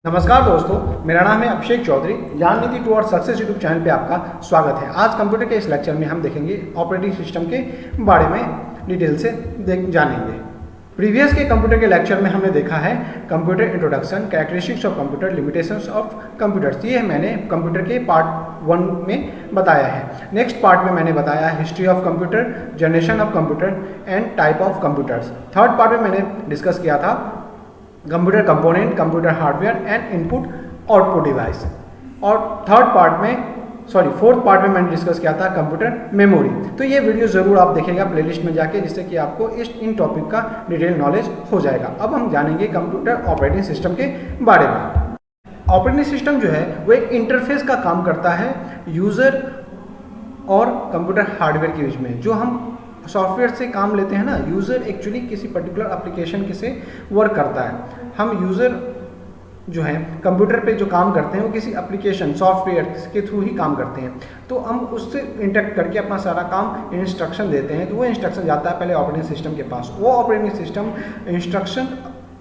नमस्कार दोस्तों, मेरा नाम है अभिषेक चौधरी। ज्ञान नीति टू और सक्सेस यूट्यूब चैनल पे आपका स्वागत है। आज कंप्यूटर के इस लेक्चर में हम देखेंगे ऑपरेटिंग सिस्टम के बारे में डिटेल से जानेंगे। प्रीवियस के कंप्यूटर के लेक्चर में हमने देखा है computer introduction, characteristics of computer, limitations of computers. ये मैंने कंप्यूटर के पार्ट 1 में बताया है। नेक्स्ट पार्ट में मैंने बताया history of computer, generation of computer and type of computers. Third part में मैंने डिस्कस किया था computer component, computer hardware and input output device. और फोर्थ पार्ट में मैंने डिस्कस किया था कंप्यूटर मेमोरी। तो ये वीडियो ज़रूर आप देखेगा प्लेलिस्ट में जाके, जिससे कि आपको इन टॉपिक का डिटेल नॉलेज हो जाएगा। अब हम जानेंगे कंप्यूटर ऑपरेटिंग सिस्टम के बारे में। ऑपरेटिंग सिस्टम जो है वो एक इंटरफेस का काम करता है यूज़र और कंप्यूटर हार्डवेयर के बीच में। जो हम सॉफ्टवेयर से काम लेते हैं ना, यूज़र एक्चुअली किसी पर्टिकुलर एप्लीकेशन के से वर्क करता है। हम यूज़र जो है कंप्यूटर पे जो काम करते हैं वो किसी एप्लीकेशन सॉफ्टवेयर के थ्रू ही काम करते हैं। तो हम उससे इंटरेक्ट करके अपना सारा काम इंस्ट्रक्शन देते हैं। तो वो इंस्ट्रक्शन जाता है पहले ऑपरेटिंग सिस्टम के पास। वो ऑपरेटिंग सिस्टम इंस्ट्रक्शन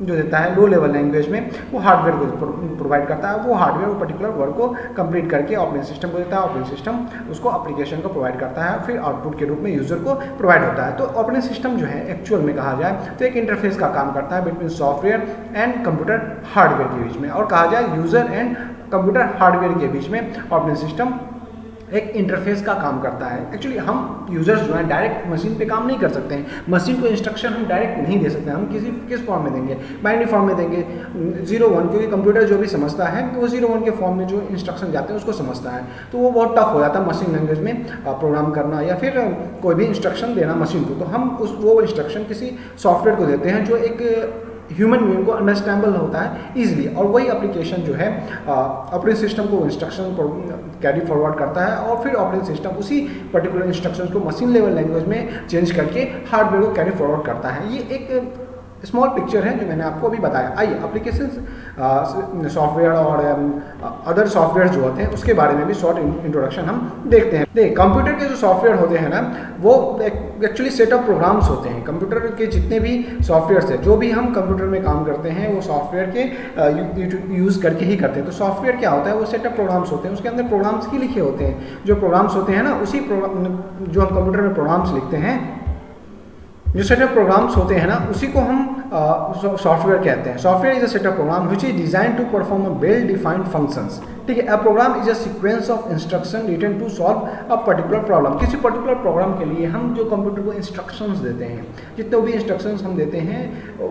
जो देता है लो लेवल लैंग्वेज में, वो हार्डवेयर को प्रोवाइड करता है। वो हार्डवेयर वो पर्टिकुलर वर्क को कंप्लीट करके ऑपरेटिंग सिस्टम को देता है। ऑपरेटिंग सिस्टम उसको एप्लीकेशन को प्रोवाइड करता है, फिर आउटपुट के रूप में यूज़र को प्रोवाइड होता है। तो ऑपरेटिंग सिस्टम जो है एक्चुअल में कहा जाए तो एक इंटरफेस का काम करता है between software and computer hardware के बीच में, और कहा जाए यूज़र एंड कंप्यूटर हार्डवेयर के बीच में ऑपरेटिंग सिस्टम एक इंटरफेस का काम करता है। एक्चुअली हम यूजर्स जो हैं डायरेक्ट मशीन पे काम नहीं कर सकते हैं। मशीन को इंस्ट्रक्शन हम डायरेक्ट नहीं दे सकते हैं। हम किस फॉर्म में देंगे? बाइनरी फॉर्म में देंगे 0-1, क्योंकि कंप्यूटर जो भी समझता है वो 0-1 के फॉर्म में जो इंस्ट्रक्शन जाते हैं उसको समझता है। तो वो बहुत टफ हो जाता है मशीन लैंग्वेज में प्रोग्राम करना या फिर कोई भी इंस्ट्रक्शन देना मशीन को। तो हम वो इंस्ट्रक्शन किसी सॉफ्टवेयर को देते हैं जो एक ह्यूमन बीइंग को अंडरस्टैंडेबल होता है ईजिली, और वही एप्लीकेशन जो है ऑपरेटिंग सिस्टम को इंस्ट्रक्शन कैरी फॉरवर्ड करता है, और फिर ऑपरेटिंग सिस्टम उसी पर्टिकुलर इंस्ट्रक्शन को मशीन लेवल लैंग्वेज में चेंज करके हार्डवेयर को कैरी फॉरवर्ड करता है। ये एक स्मॉल पिक्चर है जो मैंने आपको अभी बताया। आइए एप्लीकेशन सॉफ्टवेयर और अदर सॉफ्टवेयर जो होते हैं उसके बारे में भी शॉर्ट इंट्रोडक्शन हम देखते हैं। देखिए, कंप्यूटर के जो सॉफ्टवेयर होते हैं ना, वो एक्चुअली सेट ऑफ प्रोग्राम्स होते हैं। कंप्यूटर के जितने भी सॉफ्टवेयर्स हैं, जो भी हम कंप्यूटर में काम करते हैं, वो सॉफ्टवेयर के यूज़ करके ही करते हैं। तो सॉफ्टवेयर क्या होता है? वो सेट ऑफ प्रोग्राम्स होते हैं, उसके अंदर प्रोग्राम्स ही लिखे होते हैं। जो प्रोग्राम्स होते हैं ना, उसी प्रोग्राम जो हम कंप्यूटर में प्रोग्राम्स लिखते हैं, जो सेट ऑफ प्रोग्राम्स होते हैं ना, उसी को हम सॉफ्टवेयर कहते हैं। Software is a set of program which is design to perform a well defined functions. ठीक है, a program is a sequence of instruction written to solve a particular problem. किसी पर्टिकुलर प्रोग्राम के लिए हम जो computer को instructions देते हैं, जितने भी इंस्ट्रक्शंस हम देते हैं,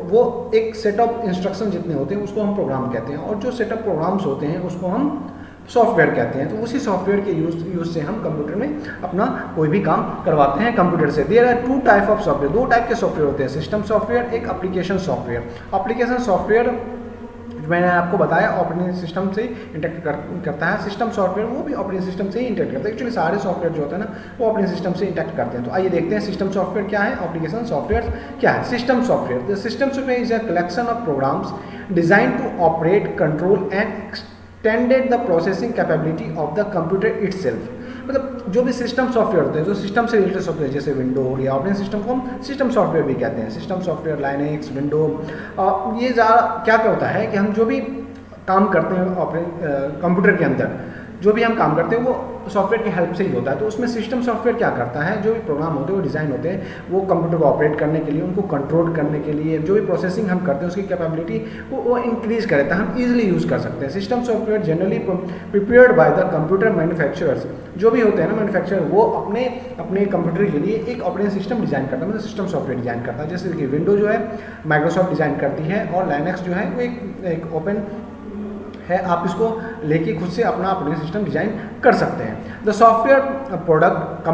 वो एक सेट ऑफ इंस्ट्रक्शन जितने होते हैं उसको हम प्रोग्राम कहते हैं, और जो सेट ऑफ प्रोग्राम्स होते हैं उसको हम सॉफ्टवेयर कहते हैं। तो उसी सॉफ्टवेयर के यूज़ से हम कंप्यूटर में अपना कोई भी काम करवाते हैं कंप्यूटर से। There are 2 type of software, 2 type के सॉफ्टवेयर होते हैं, सिस्टम सॉफ्टवेयर, एक एप्लीकेशन सॉफ्टवेयर। एप्लीकेशन सॉफ्टवेयर मैंने आपको बताया ऑपरेटिंग सिस्टम से इंटरेक्ट करता है। सिस्टम सॉफ्टवेयर वो भी ऑपरेटिंग सिस्टम से ही इंटरेक्ट करता है। एक्चुअली सारे सॉफ्टवेयर जो होते हैं ना, वो ऑपरेटिंग सिस्टम से इंटरेक्ट करते हैं। तो आइए देखते हैं सिस्टम सॉफ्टवेयर क्या है, एप्लीकेशन सॉफ्टवेयर क्या है। System software, the system software is a collection of programs design to operate, control and extended the processing capability of the computer itself. मतलब जो भी सिस्टम सॉफ्टवेयर होते हैं, जो सिस्टम से रिलेटेड सॉफ्टवेयर, जैसे विंडो या ऑपरेटिंग सिस्टम को हम सिस्टम सॉफ्टवेयर भी कहते हैं। सिस्टम सॉफ्टवेयर, लाइनक्स, विंडो, ये क्या होता है कि हम जो भी काम करते हैं कंप्यूटर के अंदर, जो भी हम काम करते हैं वो सॉफ्टवेयर की हेल्प से ही होता है। तो उसमें सिस्टम सॉफ्टवेयर क्या करता है, जो भी प्रोग्राम होते हैं वो डिज़ाइन होते हैं, वो कंप्यूटर को ऑपरेट करने के लिए, उनको कंट्रोल करने के लिए, जो भी प्रोसेसिंग हम करते हैं उसकी कैपेबिलिटी वो इंक्रीज कर देता है, हम इजीली यूज़ कर सकते हैं। System software generally prepared by the computer manufacturers, जो भी होते हैं ना मैन्युफैक्चरर, वो अपने कंप्यूटर के लिए एक ऑपरेटिंग सिस्टम डिज़ाइन करता है, मतलब सिस्टम सॉफ्टवेयर डिज़ाइन करता है। जैसे कि विंडो जो है माइक्रोसॉफ्ट डिज़ाइन करती है, और लाइनक्स जो है वो एक ओपन है, आप इसको लेके खुद से अपना ऑपरेटिंग सिस्टम डिजाइन कर सकते हैं। The software product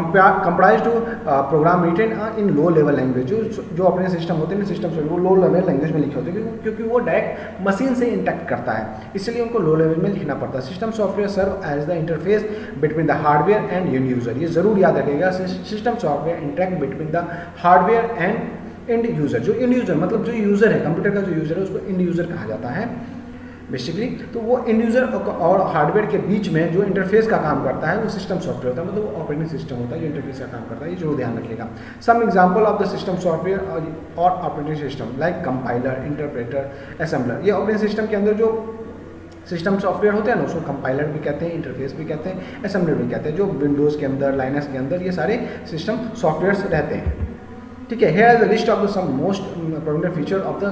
comprise two program written in low level language. जो ऑपरेटिंग सिस्टम होते हैं ना, सिस्टम वो लो लेवल लैंग्वेज में लिखे होते हैं, क्योंकि वो डायरेक्ट मशीन से इंटरेक्ट करता है, इसलिए उनको लो लेवल में लिखना पड़ता है। System software serve as the interface between the hardware and end user. ये जरूर याद रखिएगा, system software interact between the hardware and user. जो इंड यूजर मतलब जो यूजर है, कंप्यूटर का जो यूजर है, उसको इंड यूजर कहा जाता है बेसिकली। तो वो इंड यूजर और हार्डवेयर के बीच में जो इंटरफेस का काम करता है वो सिस्टम सॉफ्टवेयर होता है, मतलब वो ऑपरेटिंग सिस्टम होता है जो इंटरफेस का काम करता है। ये जरूर ध्यान रखिएगा। Some example of the system software और operating system like compiler, interpreter, assembler. ये ऑपरेटिंग सिस्टम के अंदर जो सिस्टम सॉफ्टवेयर होते हैं ना, उसको कंपाइलर भी कहते हैं, इंटरफेस भी कहते हैं, असेंबलर भी कहते हैं, जो विंडोज़ के अंदर, लाइनक्स के अंदर ये सारे सिस्टम सॉफ्टवेयर्स रहते हैं। ठीक है, here is the list of the some most prominent feature of the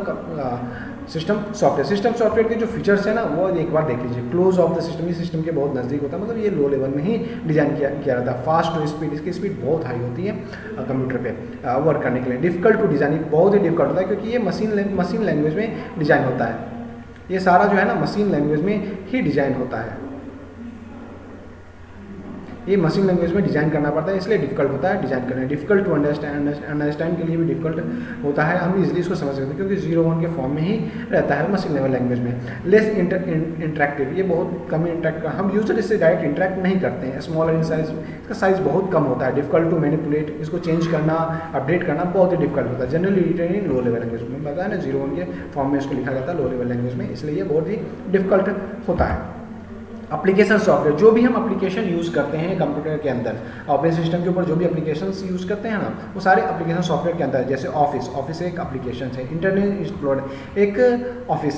system software. System software के जो फीचर्स हैं ना वो एक बार देख लीजिए। क्लोज ऑफ द सिस्टम, ये सिस्टम के बहुत नज़दीक होता है, मतलब ये लो लेवल में ही डिजाइन किया रहता है। फास्ट टू स्पीड, इसकी स्पीड बहुत हाई होती है कंप्यूटर पे वर्क करने के लिए। डिफिकल्ट टू डिज़ाइन, बहुत ही डिफिकल्ट होता है क्योंकि ये मशीन लैंग्वेज में डिज़ाइन होता है। ये सारा जो है ना मशीन लैंग्वेज में ही डिज़ाइन होता है, ये मशीन लैंग्वेज में डिज़ाइन करना पड़ता है, इसलिए डिफिकल्ट होता है डिज़ाइन करना। डिफिकल्ट टू अंडरस्टैंड के लिए भी डिफिकल्ट होता है, हम इजीली इसको समझ सकते हैं क्योंकि 0-1 के फॉर्म में ही रहता है मशीन लेवल लैंग्वेज में। लेस इंटरेक्टिव, ये बहुत कम इंटरेक्ट, हम यूजर इससे डायरेक्ट इंटरेक्ट नहीं करते हैं। स्मॉलर इन साइज, इसका साइज़ बहुत कम होता है। डिफिकल्ट टू मैनिपुलेट, इसको चेंज करना, अपडेट करना बहुत ही डिफिकल्ट होता है। Generally written in low level language में बताया ना, 0-1 के फॉर्म में इसको लिखा जाता है लो लेवल लैंग्वेज में, इसलिए ये बहुत ही डिफिकल्ट होता है। एप्लीकेशन सॉफ्टवेयर, जो भी हम एप्लीकेशन यूज़ करते हैं कंप्यूटर के अंदर, ऑपरेटिंग सिस्टम के ऊपर जो भी एप्लीकेशन यूज़ करते हैं ना, वो सारे एप्लीकेशन सॉफ्टवेयर के अंदर। जैसे ऑफिस एक एप्लीकेशन है, इंटरनेट एक्सप्लोरर एक office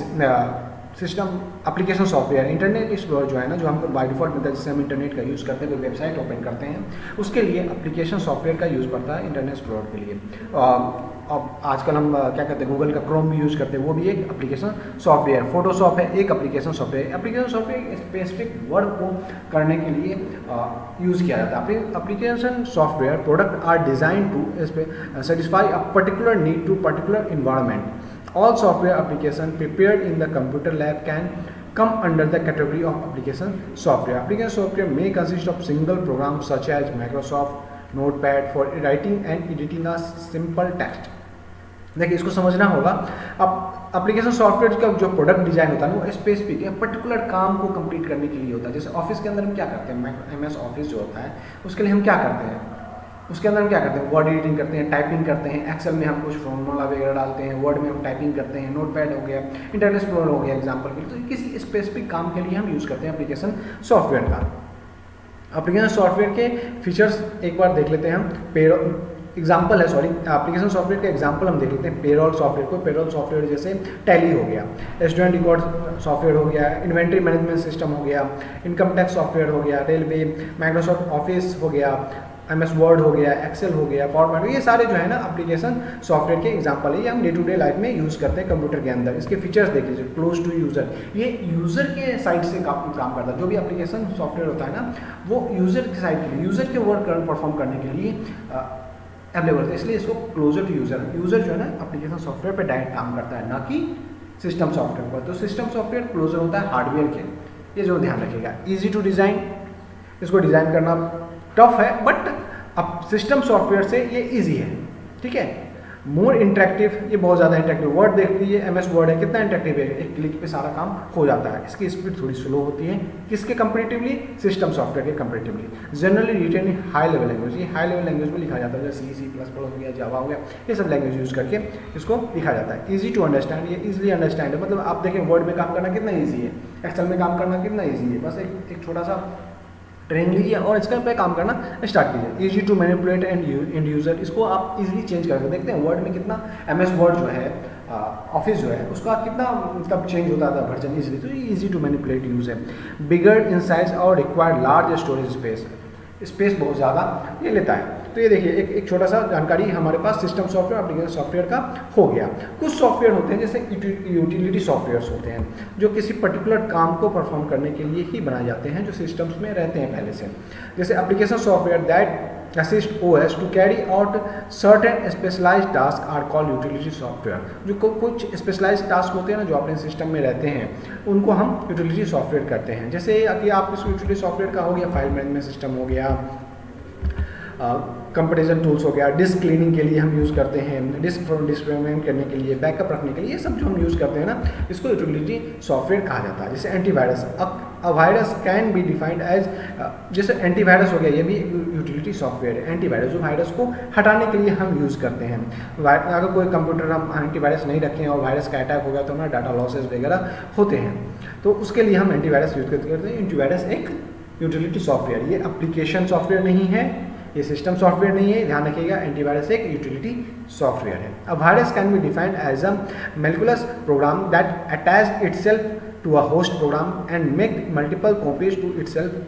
system application software. Internet explorer जो है ना, जो हमको बाय डिफॉल्ट मिलता है, जिससे हम इंटरनेट का यूज़ करते हैं, कोई वेबसाइट ओपन करते हैं, उसके लिए एप्लीकेशन सॉफ्टवेयर का यूज़ पड़ता है इंटरनेट एक्सप्लोरर के लिए। अब आजकल हम क्या करते हैं, गूगल का क्रोम भी यूज़ करते हैं, वो भी एक एप्लीकेशन सॉफ्टवेयर। फोटोशॉप है एक application software. Application software specific work को करने के लिए यूज़ किया जाता है। Application software product are design to satisfy a particular need to particular environment. All software application prepared in the computer lab can come under the category of application software. Application software may consist of single programs such as Microsoft Notepad for writing and editing a simple text. देखिए, इसको समझना होगा। अब application software का जो product design होता है ना, वो स्पेसिफिक है, पर्टिकुलर काम को कंप्लीट करने के लिए होता है। जैसे ऑफिस के अंदर हम क्या करते हैं, MS ऑफिस जो होता है, उसके लिए हम क्या करते हैं, उसके अंदर हम क्या करते हैं, वर्ड एडिटिंग करते हैं, टाइपिंग करते हैं, एक्सेल में हम कुछ फॉर्मूला वगैरह डालते हैं, वर्ड में हम टाइपिंग करते हैं, नोटपैड हो गया, इंटरनेट एक्सप्लोरर हो गया एग्जांपल के लिए। तो किसी स्पेसिफिक काम के लिए हम यूज़ करते हैं एप्लीकेशन सॉफ्टवेयर का। एप्लीकेशन सॉफ्टवेयर के फीचर्स एक बार देख लेते हैं हम। एग्जाम्पल है, सॉरी, एप्लीकेशन सॉफ्टवेयर का एग्जांपल हम देख लेते हैं। पेरोल सॉफ्टवेयर को, पेरोल सॉफ्टवेयर जैसे टैली हो गया, स्टूडेंट रिकॉर्ड सॉफ्टवेयर हो गया, इन्वेंट्री मैनेजमेंट सिस्टम हो गया, इनकम टैक्स सॉफ्टवेयर हो गया, रेलवे, माइक्रोसॉफ्ट ऑफिस हो गया, MS वर्ड हो गया, एक्सेल हो गया, पावर पॉइंट, ये सारे जो है ना एप्लीकेशन सॉफ्टवेयर के एग्जांपल है। ये हम डे टू डे लाइफ में यूज़ करते हैं कंप्यूटर के अंदर। इसके फीचर्स देख लीजिए। क्लोज टू यूज़र, ये यूज़र के साइड से काम करता है। जो भी एप्लीकेशन सॉफ्टवेयर होता है ना, वो यूज़र की साइड के लिए, यूज़र के वर्क परफॉर्म करने के लिए अवेलेबल है, इसलिए इसको क्लोजर टू यूज़र जो है ना एप्लीकेशन सॉफ्टवेयर पे डायरेक्ट काम करता है, ना कि सिस्टम सॉफ्टवेयर पर। तो सिस्टम सॉफ्टवेयर क्लोजर होता है हार्डवेयर के, ये जो ध्यान रखिएगा। ईजी टू डिज़ाइन, इसको डिज़ाइन करना टफ है, बट अब सिस्टम सॉफ्टवेयर से ये ईजी है। ठीक है, मोर इंटरेक्टिव, ये बहुत ज़्यादा इंटरेक्टिव। वर्ड देख लीजिए, MS वर्ड है, कितना इंटरेक्टिव है, एक क्लिक पे सारा काम हो जाता है। इसकी स्पीड थोड़ी स्लो होती है, किसके कंपेरेटिवली, सिस्टम सॉफ्टवेयर के comparatively. Generally written in high level language, ये हाई लेवल लैंग्वेज में लिखा जाता है, जैसे C++ हो गया, जावा हो गया, ये सब लैंग्वेज यूज़ करके इसको लिखा जाता है। ईजी टू अंडरस्टैंड, ये ईजिली अंडरस्टैंड है, मतलब आप देखें वर्ड में काम करना कितना ईजी है, एक्सेल में काम करना कितना ईजी है। बस एक छोटा सा ट्रेनिंग लीजिए और इसका पे काम करना स्टार्ट कीजिए। Easy to manipulate and user, इसको आप इजीली चेंज करके देखते हैं। वर्ड में कितना MS वर्ड जो है, ऑफिस जो है, उसका कितना मतलब चेंज होता था वर्जन इजीली, तो ये ईजी टू मैनिपुलेट यूज़ है। बिगर इन साइज और रिक्वायर्ड लार्ज स्टोरेज स्पेस बहुत ज़्यादा ये लेता है। तो ये देखिए, एक छोटा सा जानकारी हमारे पास सिस्टम सॉफ्टवेयर, एप्लीकेशन सॉफ्टवेयर का हो गया। कुछ सॉफ्टवेयर होते हैं जैसे यूटिलिटी सॉफ्टवेयर्स होते हैं, जो किसी पर्टिकुलर काम को परफॉर्म करने के लिए ही बनाए जाते हैं, जो सिस्टम्स में रहते हैं पहले से। जैसे application software that assist OS to carry out certain specialized tasks are called utility software। जो कुछ स्पेशलाइज्ड टास्क होते हैं ना, जो अपने सिस्टम में रहते हैं, उनको हम यूटिलिटी सॉफ्टवेयर करते हैं। जैसे कि आप इस यूटिलिटी सॉफ्टवेयर का हो गया फाइल मैनेजमेंट सिस्टम हो गया, कंपेरिजन टूल्स हो गया, डिस्क क्लीनिंग के लिए हम यूज़ करते हैं, डिस्क डिस्प्लेमेंट करने के लिए, बैकअप रखने के लिए, ये सब जो हम यूज़ करते हैं ना, इसको यूटिलिटी सॉफ्टवेयर कहा जाता है। जैसे antivirus, a virus can be defined as, जैसे एंटीवायरस हो गया, ये भी यूटिलिटी सॉफ्टवेयर है। एंटीवायरस, जो वायरस को हटाने के लिए हम यूज़ करते हैं। अगर कोई कंप्यूटर हम एंटीवायरस नहीं रखें और वायरस का अटैक हो गया तो हमारा डाटा लॉसेज वगैरह होते हैं, तो उसके लिए हम एंटीवायरस यूज़ करते हैं। एंटीवायरस एक यूटिलिटी सॉफ्टवेयर, ये एप्लीकेशन सॉफ्टवेयर नहीं है, ये सिस्टम सॉफ्टवेयर नहीं है, ध्यान रखिएगा। एंटीवायरस एक यूटिलिटी सॉफ्टवेयर है। A virus can be defined as a malicious program that attach itself to a host program and make multiple copies to itself,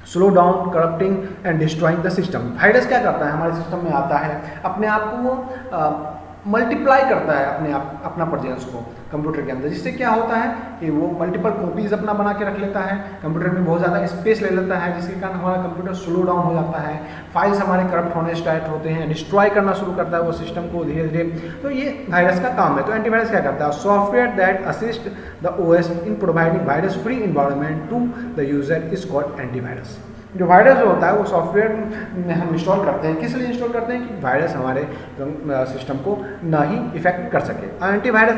slow down, corrupting and destroying the system. Virus क्या करता है, हमारे system में आता है, अपने आप को वो मल्टीप्लाई करता है अपना प्रेजेंस को कंप्यूटर के अंदर, जिससे क्या होता है कि वो मल्टीपल कॉपीज अपना बना के रख लेता है, कंप्यूटर में बहुत ज़्यादा स्पेस ले लेता है, जिसके कारण हमारा कंप्यूटर स्लो डाउन हो जाता है, फाइल्स हमारे करप्ट होने स्टार्ट होते हैं, डिस्ट्रॉय करना शुरू करता है वो सिस्टम को धीरे धीरे। तो ये वायरस का काम है। तो एंटीवायरस क्या करता है, software that assist the OS in providing virus free environment to the user is called antivirus. जो वायरस जो होता है वो सॉफ्टवेयर में हम इंस्टॉल करते हैं, किस लिए इंस्टॉल करते हैं कि वायरस हमारे सिस्टम को ना ही इफेक्ट कर सके। Antivirus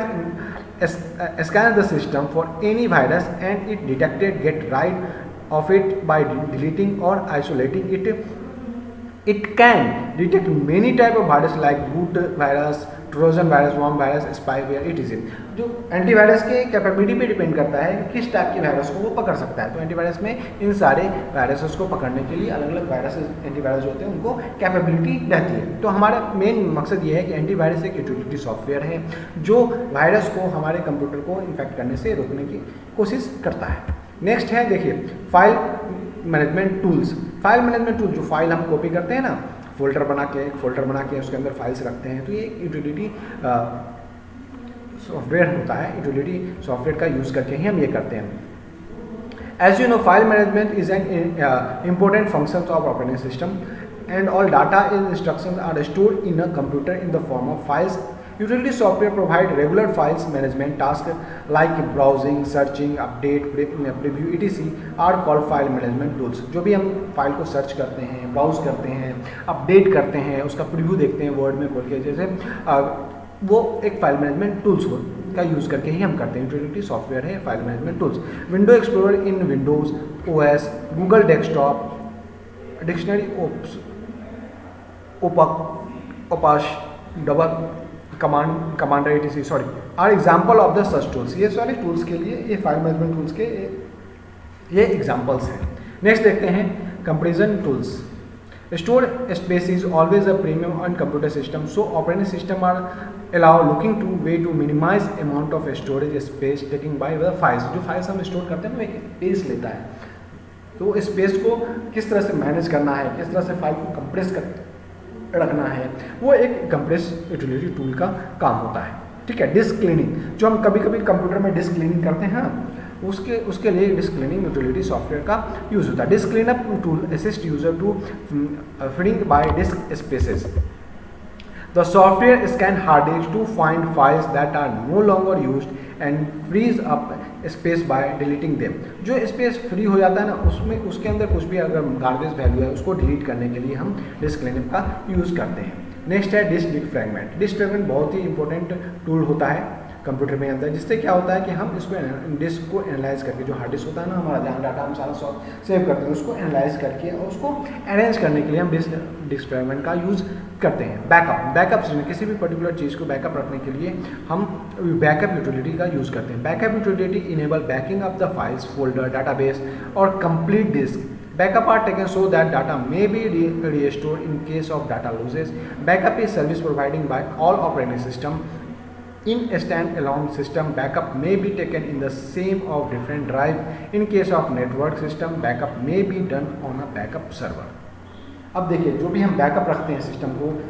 scan the system for any virus and it detected get rid of it by deleting और isolating it. It can detect many type of virus like root virus, Trojan virus, worm virus, spyware, etc. जो antivirus के capability पे depend करता है कि किस type के virus को वो पकड़ सकता है। तो एंटीवायरस में इन सारे वायरसेस को पकड़ने के लिए अलग अलग वायरस एंटीवायरस जो होते हैं उनको कैपेबिलिटी रहती है। तो हमारा मेन मकसद ये है कि एंटीवायरस एक यूटिलिटी सॉफ्टवेयर है जो वायरस को हमारे कंप्यूटर को इन्फेक्ट करने से रोकने की कोशिश करता है। नेक्स्ट है देखिए file management tools. File management tool, जो फाइल हम कॉपी करते हैं ना, फोल्डर बना के उसके अंदर फाइल्स रखते हैं, तो ये यूटिलिटी सॉफ्टवेयर होता है। यूटिलिटी सॉफ्टवेयर का यूज़ करके ही हम ये करते हैं। As you know, file management is an important function of operating system and all data in instructions are stored in a computer in the form of files. Utility software provide regular files management tasks like browsing, searching, update, preview, etc. are called file management tools। जो भी हम file को search करते हैं, browse करते हैं, update करते हैं, उसका प्रीव्यू देखते हैं वर्ड में खोल के, जैसे वो एक फाइल मैनेजमेंट टूल्स का यूज़ करके ही हम करते हैं। यूटिलिटी सॉफ्टवेयर है file management tools. Window explorer in Windows OS, Google desktop, dictionary ओपाश, double commander etc. Sorry are example of the such tools. ये सारे टूल्स के लिए, ये फाइल मैनेजमेंट टूल्स के ये एग्जाम्पल्स हैं। नेक्स्ट देखते हैं compression tools. Store space is always a premium on computer system, so operating system are always looking to way to minimize amount of storage space taking by the files. जो files हम store करते हैं वो एक space लेता है, तो space को किस तरह से मैनेज करना है, किस तरह से फाइल को कंप्रेस रखना है, वो एक कंप्रेस यूटिलिटी टूल का काम होता है। ठीक है। डिस्क क्लीनिंग, जो हम कभी कभी कंप्यूटर में डिस्क क्लीनिंग करते हैं, उसके लिए डिस्क क्लीनिंग यूटिलिटी सॉफ्टवेयर का यूज़ होता है। Disk cleanup tool assist user to freeing by disk spaces. The software scan hard disk to find files that are no longer used and frees up space by deleting them। जो space free हो जाता है ना, उसमें उसके अंदर कुछ भी अगर गार्बेज वैल्यू है उसको डिलीट करने के लिए हम डिस्क क्लीनअप का यूज़ करते हैं। नेक्स्ट है डिस्क फ्रैगमेंट। डिस्क फ्रैगमेंट बहुत ही इंपॉर्टेंट टूल होता है कंप्यूटर में अंदर, जिससे क्या होता है कि हम इसको डिस्क को एनालाइज करके, जो हार्ड डिस्क होता है ना हमारा, जहाँ डाटा हम सारा सेव करते हैं, उसको एनालाइज करके और उसको अरेंज करने के लिए हम डिस्क फ्रैगमेंट का यूज़ करते हैं। बैकअप किसी भी पर्टिकुलर चीज़ को बैकअप रखने के लिए हम बैकअप यूटिलिटी का यूज़ करते हैं। Backup utility enable backing up the files, folder, database और complete disk. Backup are taken so that data may be restored in case of data losses. Backup is service providing by all operating system. In a stand-alone system, backup may be taken in the same of different drive. In case of network system, backup may be done on a backup server. अब देखिए, जो भी हम backup रखते हैं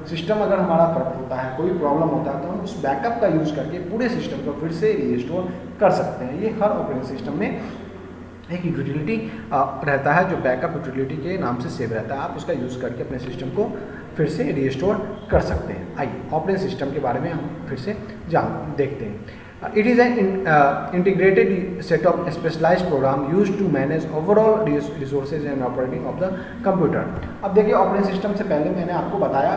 system अगर हमारा corrupt होता है, कोई प्रॉब्लम होता है, तो हम उस बैकअप का यूज़ करके पूरे सिस्टम को फिर से रीस्टोर कर सकते हैं। ये हर ऑपरेटिंग सिस्टम में एक यूटिलिटी रहता है जो बैकअप यूटिलिटी के नाम से सेव रहता है। आप उसका यूज़ करके अपने सिस्टम को फिर से रीस्टोर कर सकते हैं। आइए ऑपरेटिंग सिस्टम के बारे में हम फिर से देखते हैं। It is an integrated set of specialized program use to manage overall resources and operating of the computer. अब देखिए, ऑपरेटिंग सिस्टम से पहले मैंने आपको बताया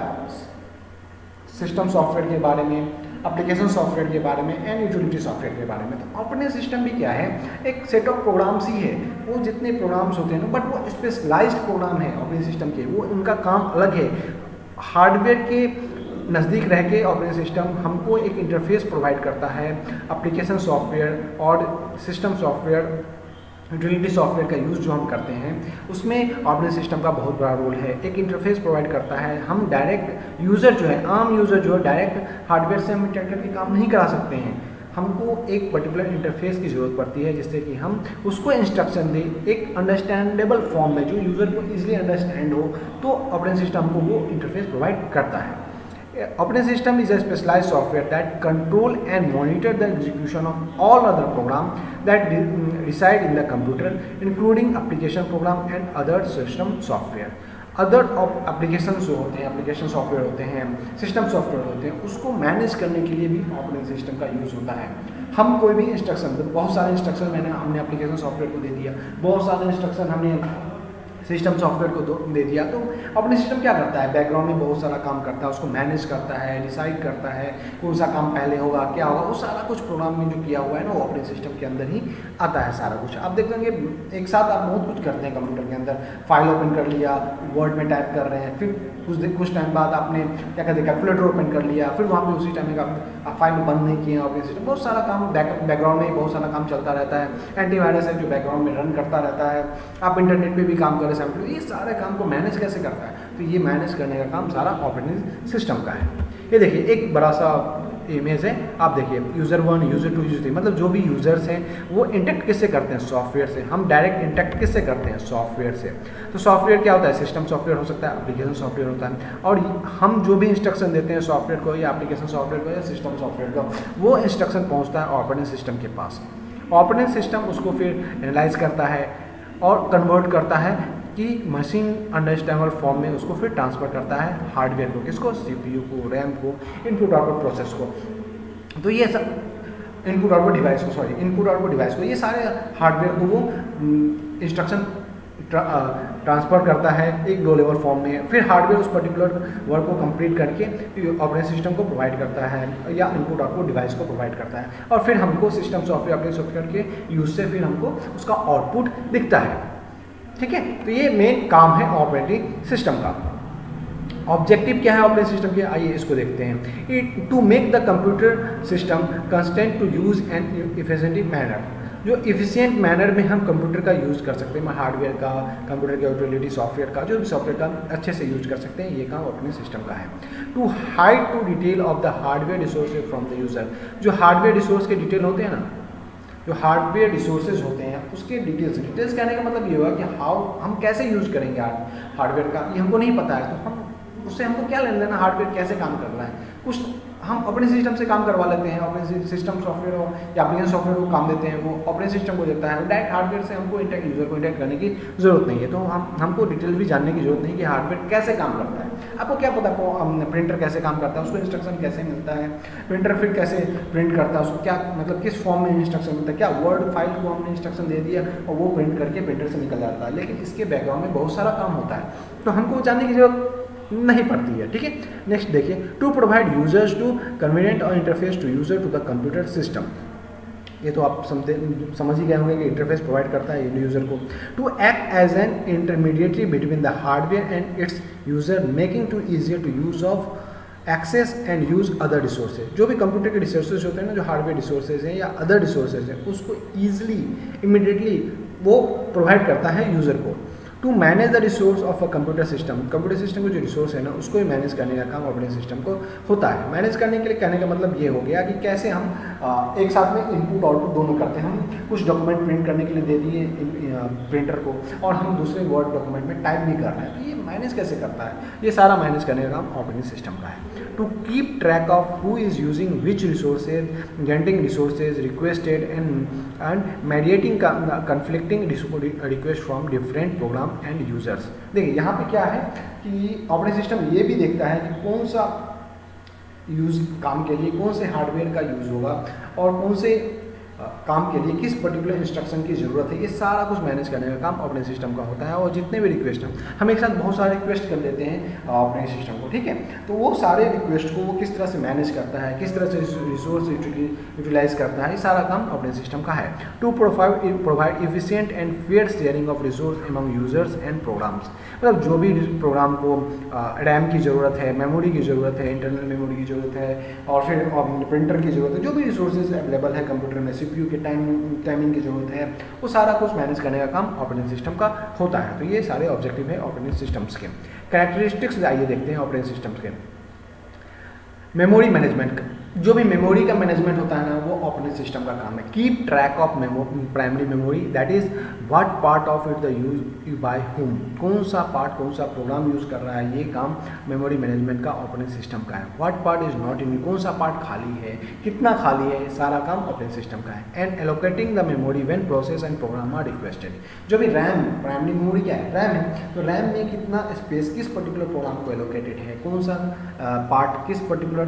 सिस्टम सॉफ्टवेयर के बारे में, एप्लीकेशन सॉफ्टवेयर के बारे में एंड यूटिलिटी सॉफ्टवेयर के बारे में। तो ऑपरेटिंग सिस्टम भी क्या है, एक सेट ऑफ प्रोग्राम्स ही है। वो जितने प्रोग्राम्स होते हैं ना, बट वो स्पेशलाइज्ड प्रोग्राम है ऑपरेटिंग सिस्टम के, वो उनका काम अलग है। हार्डवेयर के नज़दीक रह के ऑपरेटिंग सिस्टम हमको एक इंटरफेस प्रोवाइड करता है। एप्लीकेशन सॉफ्टवेयर और सिस्टम सॉफ्टवेयर, यूटिलिटी सॉफ्टवेयर का यूज़ जो हम करते हैं, उसमें ऑपरेटिंग सिस्टम का बहुत बड़ा रोल है। एक इंटरफेस प्रोवाइड करता है। हम डायरेक्ट यूज़र जो है, आम यूज़र जो है, डायरेक्ट हार्डवेयर से हम इंटरनेट के काम नहीं करा सकते हैं। हमको एक पर्टिकुलर इंटरफेस की ज़रूरत पड़ती है जिससे कि हम उसको इंस्ट्रक्शन दें एक अंडरस्टैंडेबल फॉर्म में जो यूज़र को ईजिली अंडरस्टैंड हो, तो ऑपरेटिंग सिस्टम को वो इंटरफेस प्रोवाइड करता है। Operating system is a specialized software that control and monitor the execution of all other programs that reside in the computer, including application program and other system software. Other application जो होते हैं, application software होते हैं, system software होते हैं, उसको manage करने के लिए भी ऑपरेटिंग सिस्टम का यूज़ होता है। हम कोई भी इंस्ट्रक्शन, बहुत सारे इंस्ट्रक्शन हमने एप्लीकेशन सॉफ्टवेयर को दे दिया, बहुत सारे इंस्ट्रक्शन हमने सिस्टम सॉफ्टवेयर को दे दिया, तो अपने सिस्टम क्या करता है, बैकग्राउंड में बहुत सारा काम करता है, उसको मैनेज करता है, डिसाइड करता है कौन सा काम पहले होगा, क्या होगा, वो सारा कुछ प्रोग्राम में जो किया हुआ है ना वो ऑपरेटिंग सिस्टम के अंदर ही आता है सारा कुछ। आप देखेंगे एक साथ आप बहुत कुछ करते हैं कंप्यूटर के अंदर, फाइल ओपन कर लिया, वर्ड में टाइप कर रहे हैं, फिर कुछ टाइम बाद आपने क्या कहते हैं कैलकुलेटर ओपन कर लिया, फिर वहाँ पे उसी टाइम आप फाइल बंद नहीं किए ऑपरेटिंग सिस्टम, बहुत सारा काम बैकग्राउंड में बहुत सारा काम चलता रहता है। एंटीवायरस है जो बैकग्राउंड में रन करता रहता है, आप इंटरनेट पे भी काम कर रहे हैं, ये सारे काम को मैनेज कैसे करता है, तो ये मैनेज करने का काम सारा ऑपरेटिंग सिस्टम का है। ये देखिए एक बड़ा सा इमेज है, आप देखिए यूज़र 1, यूज़र 2, यूज़र 3, मतलब जो भी यूज़र्स हैं वो इंटरेक्ट किससे करते हैं, सॉफ्टवेयर से। हम डायरेक्ट इंटरेक्ट किससे करते हैं, सॉफ्टवेयर से। तो सॉफ्टवेयर क्या होता है, सिस्टम सॉफ्टवेयर हो सकता है, एप्लीकेशन सॉफ्टवेयर होता है, और हम जो भी इंस्ट्रक्शन देते हैं सॉफ्टवेयर को या एप्लीकेशन सॉफ्टवेयर को या सिस्टम सॉफ्टवेयर को, वो इंस्ट्रक्शन पहुँचता है ऑपरेटिंग सिस्टम के पास। ऑपरेटिंग सिस्टम उसको फिर एनालाइज करता है और कन्वर्ट करता है कि मशीन अंडरस्टैंडेबल फॉर्म में उसको फिर ट्रांसफ़र करता है हार्डवेयर को, किसको, सीपीयू को, रैम को, इनपुट आउटपुट प्रोसेस को। तो ये सब इनपुट आउटपुट डिवाइस को ये सारे हार्डवेयर को वो इंस्ट्रक्शन ट्रांसफ़र करता है एक लो लेवल फॉर्म में, फिर हार्डवेयर उस पर्टिकुलर वर्क को कंप्लीट करके ऑपरेटिंग सिस्टम को प्रोवाइड करता है या इनपुट आउटपुट डिवाइस को प्रोवाइड करता है, और फिर हमको सिस्टम सॉफ्टवेयर ऑपरेटिंग सॉफ्टवेयर के यूज़ से फिर हमको उसका आउटपुट दिखता है। ठीक है, तो ये मेन काम है ऑपरेटिंग सिस्टम का। ऑब्जेक्टिव क्या है ऑपरेटिंग सिस्टम के, आइए इसको देखते हैं। To make the computer system constant to use and efficient manner, जो इफिशिएंट मैनर में हम कंप्यूटर का यूज़ कर सकते हैं, हार्डवेयर का, कंप्यूटर के यूटिलिटी सॉफ्टवेयर का, जो भी सॉफ्टवेयर का अच्छे से यूज कर सकते हैं, ये काम ऑपरेटिंग सिस्टम का है। To hide to detail of the hardware resources from the user, जो हार्डवेयर रिसोर्स के डिटेल होते हैं ना, जो हार्डवेयर रिसोर्सेज होते हैं उसके डिटेल्स कहने का मतलब ये होगा कि हम कैसे यूज़ करेंगे हार्डवेयर का, ये हमको नहीं पता है, तो हम उससे हमको क्या लेना देना, हार्डवेयर कैसे काम कर रहा है, कुछ हम ऑपरेटिंग सिस्टम से काम करवा लेते हैं, ऑपरेटिंग सिस्टम सॉफ्टवेयर हो या एप्लीकेशन सॉफ्टवेयर को काम देते हैं, वो ऑपरेटिंग सिस्टम को देता है, डायरेक्ट हार्डवेयर से हमको यूज़र को इंटरेक्ट करने की ज़रूरत नहीं है। तो हमको डिटेल भी जानने की जरूरत नहीं कि हार्डवेयर कैसे काम करता है। आपको क्या पता प्रिंटर कैसे काम करता है, उसको इंस्ट्रक्शन कैसे मिलता है, प्रिंटर फिर कैसे प्रिंट करता है, उसको क्या मतलब किस फॉर्म में इंस्ट्रक्शन मिलता है, क्या वर्ड फाइल को हमने इंस्ट्रक्शन दे दिया और वो प्रिंट करके प्रिंटर से निकल जाता है, लेकिन इसके बैकग्राउंड में बहुत सारा काम होता है, तो हमको जानने की जरूरत नहीं पड़ती है। ठीक है, नेक्स्ट देखिए, to provide users to convenient और interface to user to the computer system, ये तो आप समझ ही गए होंगे कि इंटरफेस प्रोवाइड करता है यूजर को। To act as an intermediary between the hardware and its user, making to easier to use of access and use other resources, जो भी कंप्यूटर के रिसोर्सेज होते हैं ना, जो हार्डवेयर रिसोर्सेज हैं या अदर रिसोर्सेज हैं, उसको ईजिली इमीडिएटली वो प्रोवाइड करता है यूज़र को। To manage the resource of a computer system, computer system को जो रिसोर्स है ना उसको ही मैनेज करने का काम ऑपरेटिंग सिस्टम को होता है। मैनेज करने के लिए कहने का मतलब ये हो गया कि कैसे हम एक साथ में इनपुट आउटपुट दोनों करते हैं। हम कुछ डॉक्यूमेंट प्रिंट करने के लिए दे दिए प्रिंटर को और हम दूसरे वर्ड डॉक्यूमेंट में टाइप भी कर रहे हैं, तो ये मैनेज कैसे करता है, ये सारा मैनेज करने का काम ऑपरेटिंग सिस्टम का है। To keep track of who is using which resources, granting resources requested and mediating conflicting request from different program and users. देखिए यहाँ पे क्या है कि ऑपरेटिंग सिस्टम ये भी देखता है कि कौन सा यूज़ काम के लिए कौन से हार्डवेयर का यूज़ होगा और कौन से काम के लिए किस पर्टिकुलर इंस्ट्रक्शन की ज़रूरत है, ये सारा कुछ मैनेज करने का काम ऑपरेटिंग सिस्टम का होता है। और जितने भी रिक्वेस्ट हैं, हम एक साथ बहुत सारे रिक्वेस्ट कर लेते हैं ऑपरेटिंग सिस्टम को, ठीक है, तो वो सारे रिक्वेस्ट को वो किस तरह से मैनेज करता है, किस तरह से रिसोर्स यूटिलाइज करता है, ये सारा काम ऑपरेटिंग सिस्टम का है। To provide efficient and fair sharing of resource among users and programs, मतलब जो भी प्रोग्राम को रैम की ज़रूरत है, मेमोरी की ज़रूरत है, इंटरनल मेमोरी की ज़रूरत है और फिर प्रिंटर की ज़रूरत है, जो भी रिसोर्सेज अवेलेबल है कंप्यूटर में, सीपीयू के टाइमिंग की ज़रूरत है, वो सारा कुछ मैनेज करने का काम ऑपरेटिंग सिस्टम का होता है। तो ये सारे ऑब्जेक्टिव है ऑपरेटिंग सिस्टम्स के। कैरेक्टरिस्टिक्स आइए देखते हैं ऑपरेटिंग सिस्टम्स के। मेमोरी मैनेजमेंट, जो भी मेमोरी का मैनेजमेंट होता है ना, वो ऑपरेटिंग सिस्टम का काम है। Keep track of primary memory, that is what part of it the use by whom, कौन सा पार्ट कौन सा प्रोग्राम यूज कर रहा है, ये काम मेमोरी मैनेजमेंट का ऑपरेटिंग सिस्टम का है। What part is not in, कौन सा पार्ट खाली है, कितना खाली है, सारा काम ऑपरेटिंग सिस्टम का है। And allocating the memory when process and program are requested, जो भी रैम, प्राइमरी मेमोरी क्या है, रैम है, तो रैम में कितना स्पेस किस पर्टिकुलर प्रोग्राम को एलोकेटेड है, कौन सा पार्ट किस पर्टिकुलर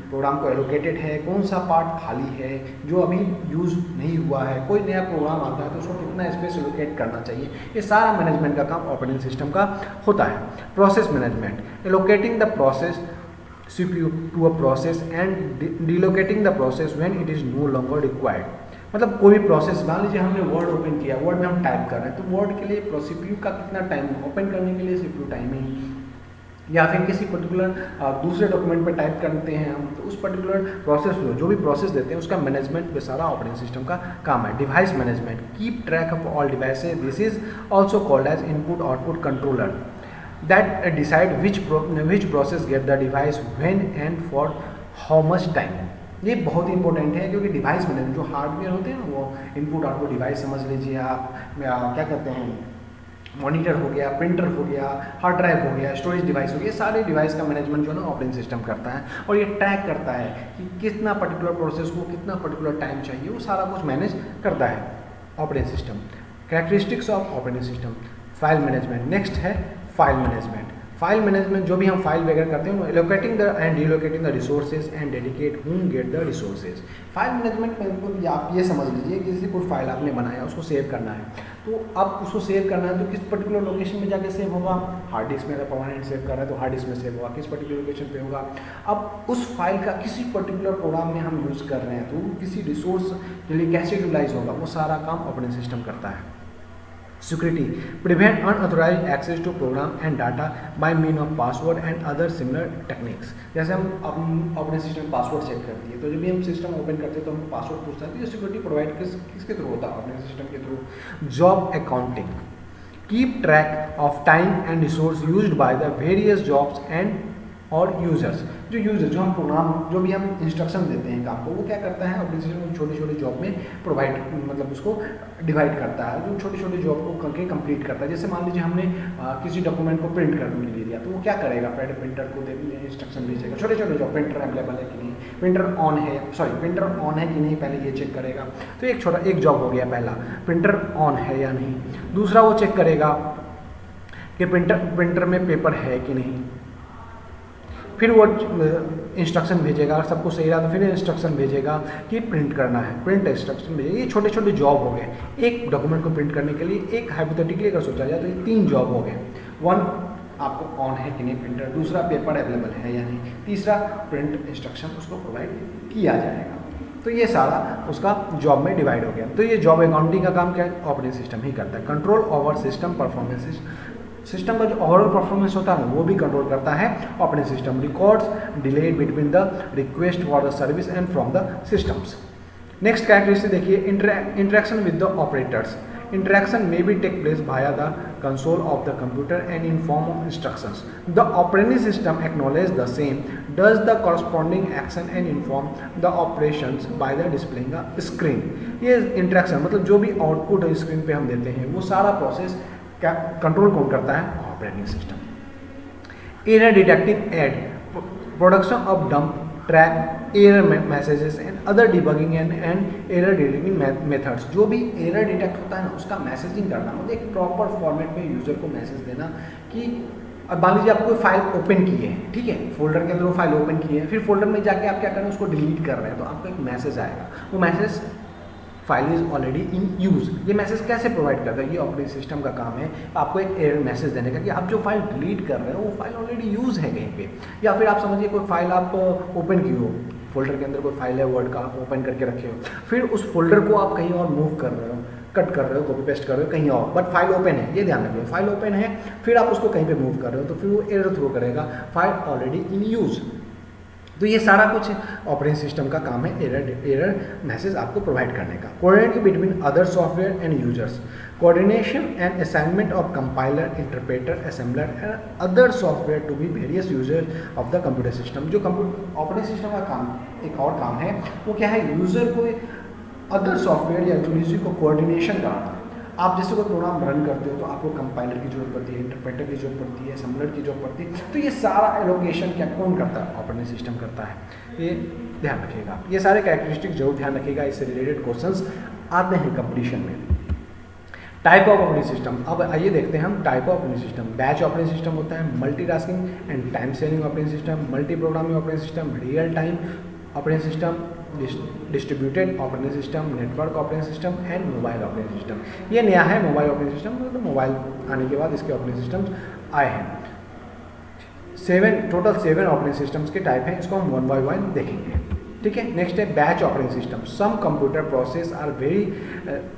प्रोग्राम को एलोकेटेड है, कौन सा पार्ट खाली है जो अभी यूज़ नहीं हुआ है, कोई नया प्रोग्राम आता है तो उसको कितना स्पेस एलोकेट करना चाहिए, ये सारा मैनेजमेंट का काम ऑपरेटिंग सिस्टम का होता है। Process management, allocating the process CPU to a process and delocating the process when it is no longer required। मतलब कोई भी प्रोसेस, मान लीजिए हमने वर्ड ओपन किया, वर्ड में हम टाइप कर रहे हैं, तो वर्ड के लिए CPU का कितना टाइम, ओपन करने के लिए CPU टाइमिंग, या फिर किसी पर्टिकुलर दूसरे डॉक्यूमेंट पे टाइप करते हैं हम, तो उस पर्टिकुलर प्रोसेस में जो भी प्रोसेस देते हैं उसका मैनेजमेंट पे सारा ऑपरेटिंग सिस्टम का काम है। Device management, keep track of all devices, this is also called as input output controller that decide which process get the device when and for how much time। ये बहुत ही important है क्योंकि device management, जो hardware होते हैं वो input output device समझ लीजिए आप, क्या कहते हैं, मॉनिटर हो गया, प्रिंटर हो गया, हार्ड ड्राइव हो गया, स्टोरेज डिवाइस हो गया, सारे डिवाइस का मैनेजमेंट जो है ना ऑपरेटिंग सिस्टम करता है, और ये ट्रैक करता है कि कितना पर्टिकुलर प्रोसेस को कितना पर्टिकुलर टाइम चाहिए, वो सारा कुछ मैनेज करता है operating system. Characteristics of operating system, file management, next है फाइल मैनेजमेंट। फाइल मैनेजमेंट, जो भी हम फाइल वगैरह करते हैं, allocating the and deallocating the resources and dedicate whom get the resources. File management में आप ये समझ लीजिए किसी कोई फाइल आपने बनाया, उसको सेव करना है, तो अब उसको सेव करना है तो किस पर्टिकुलर लोकेशन में जाके सेव होगा, हार्ड डिस्क में, अगर परमानेंट सेव कर रहा है तो हार्ड डिस्क में सेव होगा, किस पर्टिकुलर लोकेशन पे होगा। अब उस फाइल का किसी पर्टिकुलर प्रोग्राम में हम यूज़ कर रहे हैं तो किसी रिसोर्स के लिए कैसे यूटिलाइज होगा, वो सारा काम ऑपरेटिंग सिस्टम करता है। Security, prevent unauthorised access to program and data by mean of password and other similar techniques. जैसे हम अपने सिस्टम पासवर्ड चेक करती है, तो जब भी हम सिस्टम ओपन करते हैं तो हम पासवर्ड पूछते हैं, तो ये सिक्योरिटी प्रोवाइड किसके थ्रू होता है, अपने सिस्टम के through. Job accounting, keep track of time and resource used by the various jobs and और यूजर्स। जो यूजर, जो हम प्रोग्राम, जो भी हम इंस्ट्रक्शन देते हैं काम को, वो क्या करता है अपने सिस्टम छोटे छोटे जॉब में प्रोवाइड, मतलब उसको डिवाइड करता है, जो छोटे छोटे जॉब को करके कंप्लीट करता है। जैसे मान लीजिए हमने किसी डॉक्यूमेंट को प्रिंट करने के लिए दिया, तो वो क्या करेगा, पहले प्रिंटर को इंस्ट्रक्शन भेजेगा, छोटे छोटे जॉब, प्रिंटर अवेलेबल है कि नहीं, प्रिंटर ऑन है कि नहीं, पहले ये चेक करेगा। तो एक जॉब हो गया, पहला प्रिंटर ऑन है या नहीं। दूसरा वो चेक करेगा कि प्रिंटर में पेपर है कि नहीं, फिर वो इंस्ट्रक्शन भेजेगा, अगर सब कुछ सही रहा तो फिर इंस्ट्रक्शन भेजेगा कि प्रिंट करना है, प्रिंट इंस्ट्रक्शन भेजेगा। ये छोटे छोटे जॉब हो गए। एक डॉक्यूमेंट को प्रिंट करने के लिए, एक हाइपोथेटिकली अगर सोचा जाए तो ये 3 जॉब हो गए। 1 आपको ऑन है कि नहीं प्रिंटर, दूसरा पेपर अवेलेबल है या नहीं, तीसरा प्रिंट इंस्ट्रक्शन उसको प्रोवाइड किया जाएगा। तो ये सारा उसका जॉब में डिवाइड हो गया। तो ये जॉब अकाउंटिंग का काम क्या है, ऑपरेटिंग सिस्टम ही करता है। Control over system performances, system का जो ओवरऑल परफॉर्मेंस होता है ना, वो भी कंट्रोल करता है operating system. Records delay between the request for the service and from the systems. Next characteristic देखिए, interaction with the operators. Interaction may be take place via the console of the computer and in form of instructions. The operating system acknowledges the same, does the corresponding action and inform the operations by the displaying a screen. ये interaction मतलब जो भी output screen पे हम देते हैं वो सारा प्रोसेस क्या कंट्रोल कौन करता है, operating system. Error detecting aid, production of dump track error messages and other debugging and error detecting methods. जो भी एरर डिटेक्ट होता है ना उसका मैसेजिंग करना, मतलब एक प्रॉपर फॉर्मेट में यूजर को मैसेज देना कि अब मान लीजिए आप कोई फाइल ओपन किए हैं, ठीक है, फोल्डर के अंदर वो फाइल ओपन किए हैं, फिर फोल्डर में जाके आप क्या कर रहे हैं, उसको डिलीट कर रहे हैं, तो आपको एक मैसेज आएगा, वो message file is already in use. ये मैसेज कैसे प्रोवाइड करता है, ये ऑपरेटिंग सिस्टम का काम है आपको एक एरर मैसेज देने का कि आप जो फाइल डिलीट कर रहे हो वो फाइल ऑलरेडी यूज़ है कहीं पे, या फिर आप समझिए कोई फाइल आप ओपन की हो, फोल्डर के अंदर कोई फाइल है वर्ड का, आप ओपन करके रखे हो, फिर उस फोल्डर को आप कहीं और मूव कर रहे हो, कट कर रहे हो, कॉपी पेस्ट कर रहे हो कहीं और, बट फाइल ओपन है, ये ध्यान रखिए, फाइल ओपन है, फिर आप उसको कहीं पे मूव कर रहे हो तो फिर वो एरर थ्रो करेगा, फाइल ऑलरेडी इन यूज़। तो ये सारा कुछ ऑपरेटिंग सिस्टम का काम है, एरर मैसेज आपको प्रोवाइड करने का। Coordinate between other software and users, coordination and assignment of compiler, interpreter, assembler and other software to be various user of the computer system. जो ऑपरेटिंग सिस्टम का काम एक और काम है वो क्या है, यूजर को अदर सॉफ्टवेयर या यूजर को कोऑर्डिनेशन कराना। आप जैसे कोई प्रोग्राम रन करते हो तो आपको कंपाइलर की जरूरत पड़ती है, इंटरप्रेटर की जरूरत पड़ती है, असेंबलर की जरूरत पड़ती है। तो ये सारा एलोकेशन क्या कौन करता है, ऑपरेटिंग सिस्टम करता है। ये ध्यान रखिएगा, ये सारे कैरेक्टरिस्टिक जरूर ध्यान रखिएगा, इससे रिलेटेड क्वेश्चंस आते हैं कंपटीशन में। टाइप ऑफ ऑपरेटिंग सिस्टम, अब आइए देखते हैं हम type of operating system. Batch operating system होता है, multitasking and time sharing operating system, multi programming operating system, real time operating system, distributed operating system, network operating system and mobile operating system. ये नया है mobile operating system, तो mobile आने के बाद इसके ऑपरेटिंग सिस्टम्स आए हैं। टोटल 7 ऑपरेटिंग सिस्टम्स के टाइप हैं, इसको हम 1 बाय 1 देखेंगे। ठीक है, नेक्स्ट है batch operating system. Some computer process are very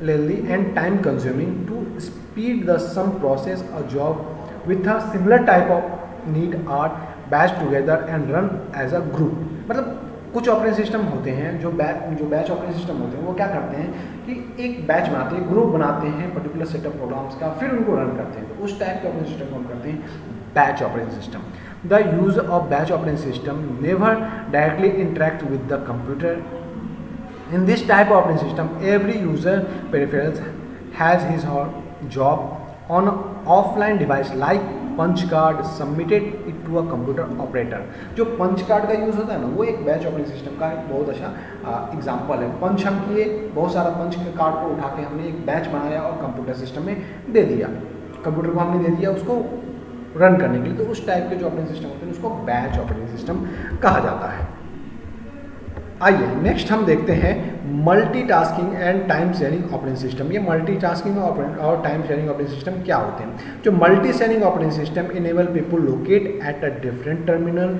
lengthy and time consuming, to speed the same process a job with a similar type of need are batch together and run as a group. मतलब कुछ operating system होते हैं जो batch operating system होते हैं वो क्या करते हैं कि एक बैच बनाते हैं, ग्रुप बनाते हैं पर्टिकुलर सेट ऑफ प्रोग्राम्स का, फिर उनको रन करते हैं। तो उस टाइप के ऑपरेटिंग सिस्टम को हम करते हैं batch operating system. The use of batch operating system never directly interact with the computer. In this type of operating system every user peripherals has his और job on offline device like punch card submitted it to a computer operator. जो punch card का use होता है ना, वो एक batch operating system का एक बहुत अच्छा एग्जांपल है। पंच हम किए, बहुत सारा पंच के कार्ड को उठा के हमने एक बैच बनाया और कंप्यूटर सिस्टम में दे दिया, कंप्यूटर को हमने दे दिया उसको रन करने के लिए। तो उस टाइप के जो ऑपरेटिंग सिस्टम होते हैं उसको बैच ऑपरेटिंग सिस्टम कहा जाता है। आइए नेक्स्ट हम देखते हैं multitasking and time sharing operating system. ये मल्टीटास्किंग और टाइम शेयरिंग ऑपरेटिंग सिस्टम क्या होते हैं। जो multi sharing operating system enable people locate at a different terminal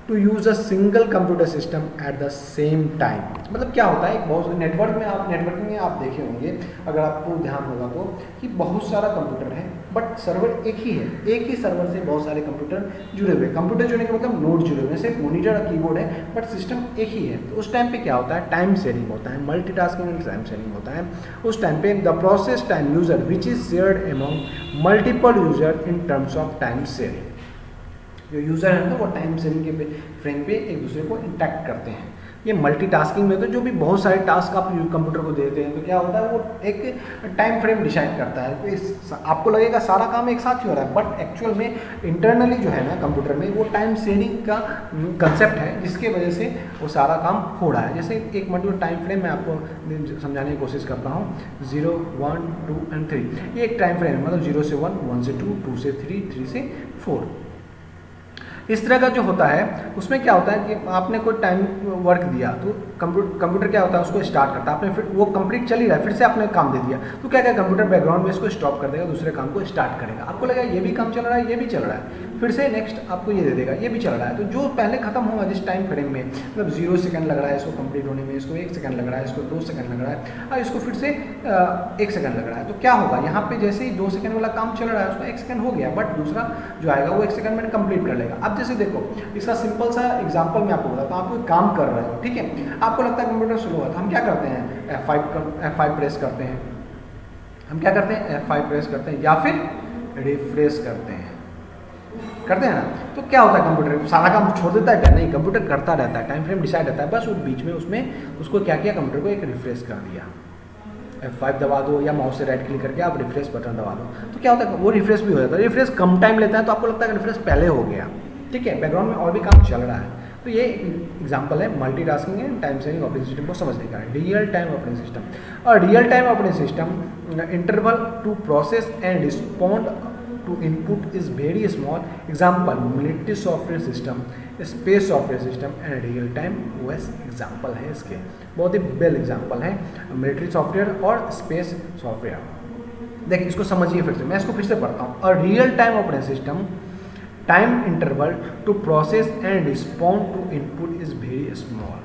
to use a single computer system at the same time. मतलब क्या होता है, एक बहुत नेटवर्किंग में आप देखे होंगे, अगर आपको ध्यान होगा तो, कि बहुत सारा कंप्यूटर है बट सर्वर एक ही है, एक ही सर्वर से बहुत सारे कंप्यूटर जुड़े हुए। कंप्यूटर जुड़ने का मतलब नोड जुड़े हुए, सिर्फ मॉनिटर और कीबोर्ड है बट सिस्टम एक ही है। तो उस टाइम पे क्या होता है, टाइम शेयरिंग होता है, मल्टीटास्किंग एंड टाइम शेयरिंग होता है। उस टाइम पे the process time user which is shared among multiple user in terms of time sharing. जो यूज़र है ना वो टाइम शेयरिंग के फ्रेम पे एक दूसरे को इंटैक्ट करते हैं। ये मल्टीटास्किंग में तो जो भी बहुत सारे टास्क आप कंप्यूटर को देते हैं तो क्या होता है, वो एक टाइम फ्रेम डिसाइड करता है। तो आपको लगेगा सारा काम एक साथ ही हो रहा है, बट एक्चुअल में इंटरनली जो है ना कंप्यूटर में वो टाइम शेयरिंग का कंसेप्ट है, जिसके वजह से वो सारा काम हो रहा है। जैसे एक मतलब टाइम फ्रेम मैं आपको समझाने की कोशिश करता हूँ, 0, 1, 2 एंड 3। ये एक टाइम फ्रेम है, मतलब 0 से 1, 1 से 2, 2 से 3, 3 से 4। इस तरह का जो होता है उसमें क्या होता है कि आपने कोई टाइम वर्क दिया तो कंप्यूटर क्या होता है उसको स्टार्ट करता है, आपने फिर वो कंप्लीट चल ही रहा है, फिर से आपने काम दे दिया तो क्या क्या कंप्यूटर बैकग्राउंड में इसको स्टॉप कर देगा, दूसरे काम को स्टार्ट करेगा। आपको लगेगा ये भी काम चल रहा है, ये भी चल रहा है, फिर से नेक्स्ट आपको ये दे देगा, ये भी चल रहा है। तो जो पहले खत्म होगा जिस टाइम फ्रेम में, मतलब 0 सेकंड लग रहा है इसको कंप्लीट होने में, इसको 1 सेकंड लग रहा है, इसको 2 सेकंड लग रहा है और इसको फिर से 1 सेकंड लग रहा है, तो क्या होगा यहाँ पे जैसे ही 2 सेकंड वाला काम चल रहा है उसका 1 सेकंड हो गया, बट दूसरा जो आएगा वो 1 सेकंड में कंप्लीट कर लेगा। अब जैसे देखो इसका सिंपल सा एग्जांपल मैं आपको बताता हूँ। आप कोई काम कर रहे हो, ठीक है, आपको लगता है कंप्यूटर स्लो है, तो हम क्या करते हैं, F5 प्रेस करते हैं, हम क्या करते हैं F5 प्रेस करते हैं या फिर रिफ्रेश करते हैं ना। तो क्या होता है, कंप्यूटर सारा काम छोड़ देता है क्या? नहीं, कंप्यूटर करता रहता है, टाइम फ्रेम डिसाइड रहता है, बस उस बीच में उसमें उसको क्या किया, कंप्यूटर को एक रिफ्रेश कर दिया। F5 दबा दो या माउस से राइट क्लिक करके आप रिफ्रेश बटन दबा दो, तो क्या होता है वो रिफ्रेश भी हो जाता है। रिफ्रेश कम टाइम लेता है तो आपको लगता है कि रिफ्रेश पहले हो गया, ठीक है, बैकग्राउंड में और भी काम चल रहा है। तो ये एग्जांपल है multitasking and time sharing operating system को समझने का। रियल टाइम ऑपरेटिंग सिस्टम और real time operating system interval to process and respond to input is very small. Example military software system, space software system and real time OS example है इसके, बहुत ही बेल example है military software और space software. देखिए इसको समझिए फिर से, मैं इसको फिर से पढ़ता हूँ। और real time operating system time interval to process and respond to input is very small.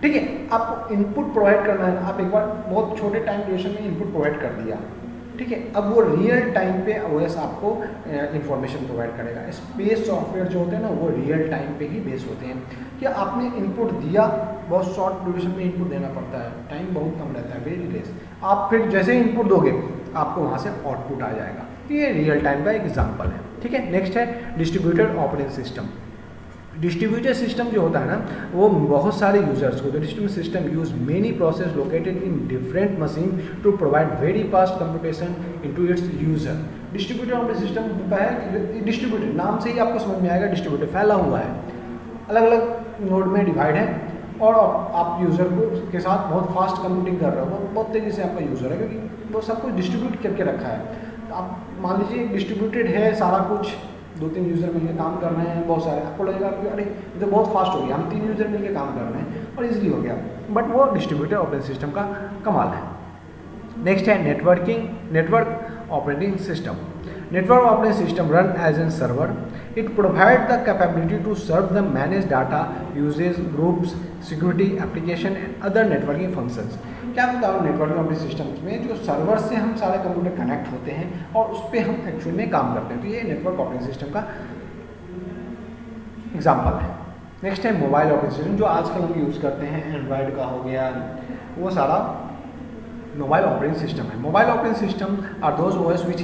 ठीक है, आपको इनपुट प्रोवाइड करना है, आप एक बार बहुत छोटे टाइम ड्यूरेशन में इनपुट प्रोवाइड कर दिया, ठीक है। अब वो रियल टाइम पे ओएस आपको इंफॉर्मेशन प्रोवाइड करेगा। स्पेस सॉफ्टवेयर जो होते हैं ना वो रियल टाइम पे ही बेस होते हैं कि आपने इनपुट दिया, बहुत शॉर्ट ड्यूरेशन में इनपुट देना पड़ता है, टाइम बहुत कम रहता है, वेरी लेस। आप फिर जैसे ही इनपुट दोगे आपको वहाँ से आउटपुट आ जाएगा। तो ये रियल टाइम का एक एग्जाम्पल है, ठीक है। नेक्स्ट है distributed operating system. Distributed system जो होता है ना वो बहुत सारे यूजर्स को, distributed system use many process located in different machine to provide very fast computation into its user. Distributed operating system होता है, डिस्ट्रीब्यूटेड नाम से ही आपको समझ में आएगा, डिस्ट्रीब्यूटेड फैला हुआ है, अलग अलग नोड में डिवाइड है और आप यूज़र को के साथ बहुत फास्ट कंप्यूटिंग कर रहे हो, बहुत तेज़ी से आपका यूज़र है क्योंकि वो सब कुछ डिस्ट्रीब्यूट करके रखा है। तो आप मान लीजिए डिस्ट्रीब्यूटेड है सारा कुछ, 2-3 यूज़र मिलकर काम कर रहे हैं, बहुत सारे, आपको लगेगा कि अरे ये तो बहुत फास्ट हो गया, हम 3 यूज़र मिलकर काम कर रहे हैं और इजीली हो गया, बट वो डिस्ट्रीब्यूटेड ऑपरेटिंग सिस्टम का कमाल है। नेक्स्ट है network operating system. Network operating system run as a server. It provides the capability to serve the manage data, usage, groups, security, application and other networking functions. क्या होता है networking operating systems में, जो server से हम सारे computer connect होते हैं और उस पर हम एक्चुअल में काम करते हैं। तो ये नेटवर्क ऑपरेटिंग सिस्टम का एग्जाम्पल है। नेक्स्ट है मोबाइल ऑपरेटिंग सिस्टम, जो आजकल हम यूज़ करते हैं, एंड्रॉयड का हो गया, वो सारा मोबाइल ऑपरेटिंग सिस्टम है। Mobile operating system are those OS which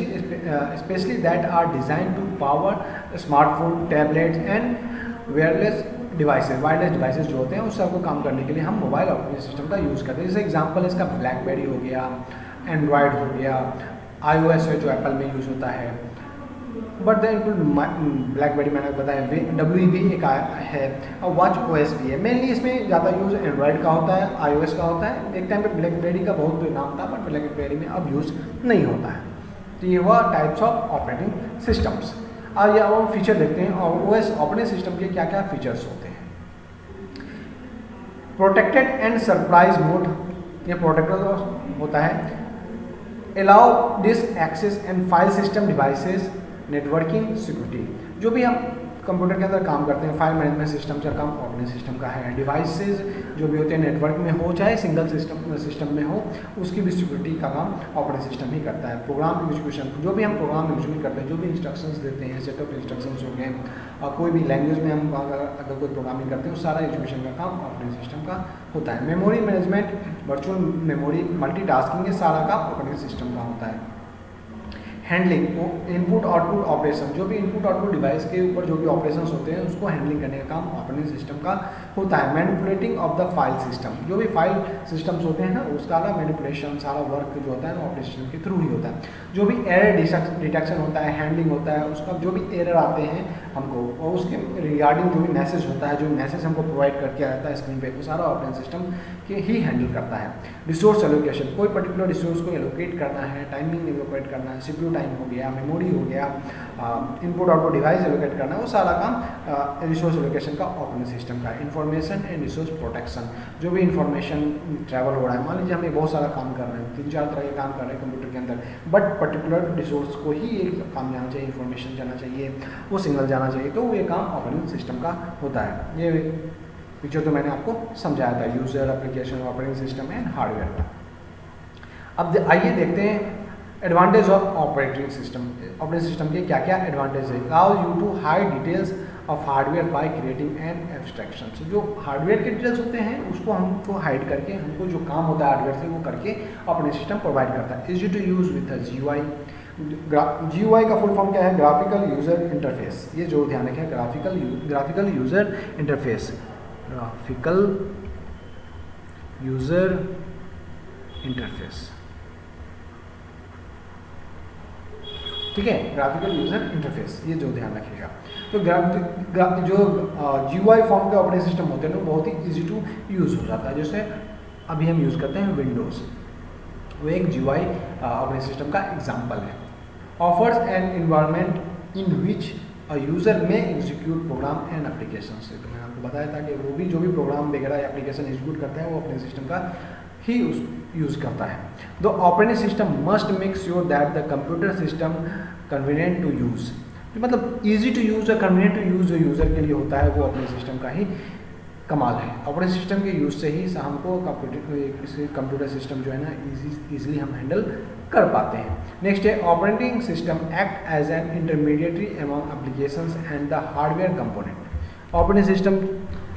specially that are design to power smartphone, tablets and wireless devices जो होते हैं उस सबको काम करने के लिए हम मोबाइल ऑपरेटिंग सिस्टम का यूज़ करते हैं। जैसे एग्जांपल इसका ब्लैकबेरी हो गया, एंड्रॉयड हो गया, iOS है जो एप्पल में यूज़ होता है, बट देन ब्लैकबेरी मैंने बताया, WEB एक है और वॉच OS भी है। मेनली इसमें ज़्यादा यूज़ एंड्रॉयड का होता है, iOS का होता है। एक टाइम पे ब्लैकबेरी का बहुत नाम था बट ब्लैकबेरी में अब यूज़ नहीं होता है। तो ये हुआ टाइप्स ऑफ ऑपरेटिंग सिस्टम्स। और ये अब फीचर देखते हैं और OS ऑपरेटिंग सिस्टम के क्या क्या फीचर्स होते हैं। प्रोटेक्टेड एंड सरप्राइज मोड, ये प्रोटेक्टेड होता है। Allow disk access and file system devices, networking, security. जो भी हम कंप्यूटर के अंदर काम करते हैं, फाइल मैनेजमेंट सिस्टम का काम ऑपरेटिंग सिस्टम का है। डिवाइसेस जो भी होते हैं नेटवर्क में हो चाहे सिंगल सिस्टम में हो, उसकी भी सिक्योरिटी का काम ऑपरेटिंग सिस्टम ही करता है। प्रोग्राम एग्जीक्यूशन, जो भी हम प्रोग्राम एग्जीक्यूट करते हैं, जो भी इंस्ट्रक्शंस देते हैं, सेटअप इंस्ट्रक्शंस हो गए, और कोई भी लैंग्वेज में हम अगर कोई प्रोग्रामिंग करते हैं, उस सारा एग्जीक्यूशन का काम ऑपरेटिंग सिस्टम का होता है। Memory management, virtual memory, multitasking, ये सारा काम ऑपरेटिंग सिस्टम का होता है। हैंडलिंग, इनपुट आउटपुट ऑपरेशन, जो भी इनपुट आउटपुट डिवाइस के ऊपर जो भी ऑपरेशंस होते हैं उसको हैंडलिंग करने का काम ऑपरेटिंग सिस्टम का होता है। Manipulating of the file system, जो भी फाइल सिस्टम्स होते हैं ना उसका ना मैनिपुलेशन सारा वर्क जो होता है ना ऑपरेटिंग सिस्टम के थ्रू ही होता है। जो भी एरर डिटेक्शन होता है, हैंडलिंग होता है, उसका जो भी एरर आते हैं हमको और उसके रिगार्डिंग जो भी मैसेज होता है, जो मैसेज हमको प्रोवाइड करके आता है स्क्रीन पे, वो सारा ऑपरेटिंग सिस्टम के ही हैंडल करता है। रिसोर्स एलोकेशन, कोई पर्टिकुलर रिसोर्स को एलोकेट करना है, टाइमिंग एलोकेट करना है, CPU टाइम हो गया, मेमोरी हो गया, इनपुट आउटपुट डिवाइस एलोकेट करना है, वो सारा काम रिसोर्स एलोकेशन का ऑपरेटिंग सिस्टम का है। इन्फॉर्मेशन एंड रिसोर्स प्रोटेक्शन, जो भी इन्फॉर्मेशन ट्रैवल हो रहा है, मान लीजिए हम बहुत सारा काम कर रहे हैं, 3-4 तरह के काम कर रहे हैं कंप्यूटर के अंदर, बट पर्टिकुलर रिसोर्स को ही एक काम जाना चाहिए, इन्फॉर्मेशन जाना चाहिए, वो सिग्नल जाना चाहिए, तो ये काम ऑपरेटिंग सिस्टम का होता है। ये पिक्चर तो मैंने आपको समझाया था, user, application, operating system and hardware का। अब आइए देखते हैं advantage of operating system. Operating system के क्या क्या एडवांटेज है। Allow you to hide details of hardware by creating an abstraction, जो हार्डवेयर के डिटेल्स होते हैं उसको हमको हाइड करके, हमको जो काम होता है हार्डवेयर से वो करके ऑपरेटिंग सिस्टम प्रोवाइड करता है। Easy to use with GUI। GUI का फुल फॉर्म क्या है? Graphical user interface. ये जो ध्यान रखें, graphical user interface, graphical user interface, ठीक है, ग्राफिकल यूजर इंटरफेस, ये जो ध्यान रखिएगा। तो जो GUI फॉर्म के ऑपरेटिंग सिस्टम होते हैं ना बहुत ही इजी टू यूज़ हो जाता है। जैसे अभी हम यूज़ करते हैं विंडोज़, वो एक GUI ऑपरेटिंग सिस्टम का एग्जांपल है। Offers an environment in which a user में एग्जीक्यूट प्रोग्राम एंड एप्लीकेशन से, तो मैंने आपको बताया था कि वो भी जो भी प्रोग्राम वगैरह या एप्लीकेशन एग्जीक्यूट करते हैं वो ऑपरेटिंग सिस्टम का ही यूज़ करता है। The operating system must make sure that the computer system convenient to use, मतलब ईजी टू यूज़ और कन्वीनियंट टू यूज़ जो यूज़र के लिए होता है वो ऑपरेटिंग सिस्टम का ही कमाल है। ऑपरेटिंग सिस्टम के यूज़ से ही हमको कंप्यूटर सिस्टम जो है ना ईजिली हम हैंडल कर पाते हैं। नेक्स्ट है operating system act as an intermediatory among applications and the hardware component. Operating system